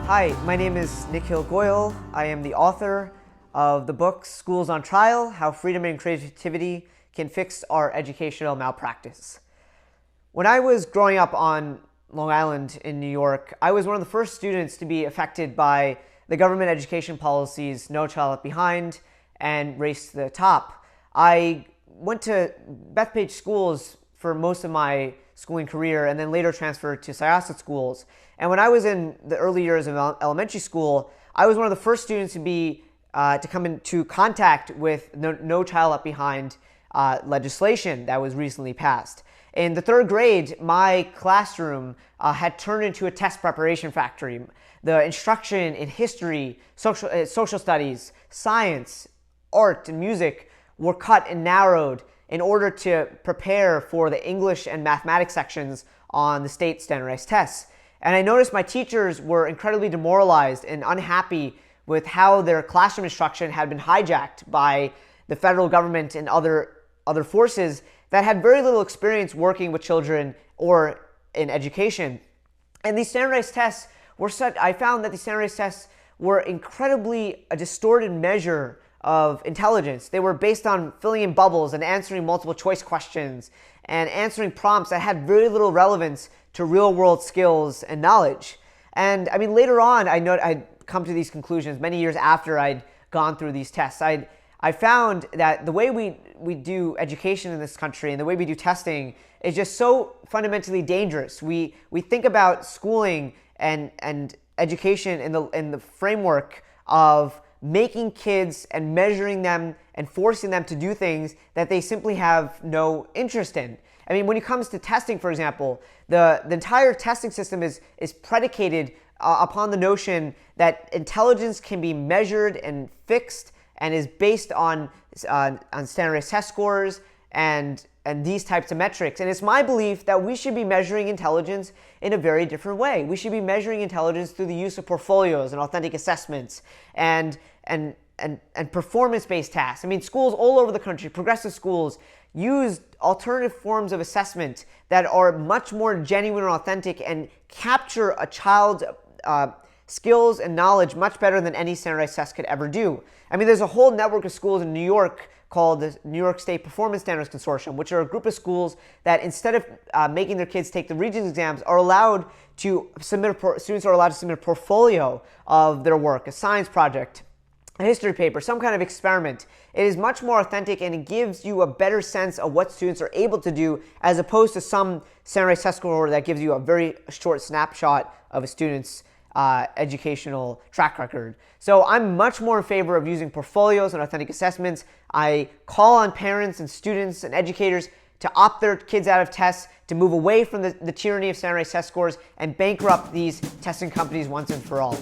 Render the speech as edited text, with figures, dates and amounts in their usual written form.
Hi, my name is Nikhil Goyal. I am the author of the book Schools on Trial: How Freedom and Creativity Can Fix Our Educational Malpractice. When I was growing up on Long Island in New York, I was one of the first students to be affected by the government education policies No Child Left Behind and Race to the Top. I went to Bethpage schools for most of my schooling career and then later transferred to Syosset schools. And when I was in the early years of elementary school, I was one of the first students to come into contact with No Child Left Behind legislation that was recently passed. In the third grade, my classroom had turned into a test preparation factory. The instruction in history, social studies, science, art, and music were cut and narrowed in order to prepare for the English and mathematics sections on the state standardized tests. And I noticed my teachers were incredibly demoralized and unhappy with how their classroom instruction had been hijacked by the federal government and other forces that had very little experience working with children or in education. And these standardized tests I found that these standardized tests were incredibly a distorted measure of intelligence. They were based on filling in bubbles and answering multiple choice questions and answering prompts that had very little relevance to real world skills and knowledge. And I mean, later on, I'd come to these conclusions many years after I'd gone through these tests. I found that the way we do education in this country and the way we do testing is just so fundamentally dangerous. We think about schooling and education in the framework of making kids and measuring them and forcing them to do things that they simply have no interest in. I mean, when it comes to testing, for example, the entire testing system is predicated upon the notion that intelligence can be measured and fixed and is based on standardized test scores and these types of metrics. And it's my belief that we should be measuring intelligence in a very different way. We should be measuring intelligence through the use of portfolios and authentic assessments and performance-based tasks. I mean, schools all over the country, progressive schools, use alternative forms of assessment that are much more genuine and authentic and capture a child's skills and knowledge much better than any standardized test could ever do. I mean, there's a whole network of schools in New York called the New York State Performance Standards Consortium, which are a group of schools that instead of making their kids take the Regents exams, students are allowed to submit a portfolio of their work, a science project, a history paper, some kind of experiment. It is much more authentic and it gives you a better sense of what students are able to do as opposed to some standardized test score that gives you a very short snapshot of a student's educational track record. So I'm much more in favor of using portfolios and authentic assessments. I call on parents and students and educators to opt their kids out of tests, to move away from the tyranny of standardized test scores and bankrupt these testing companies once and for all.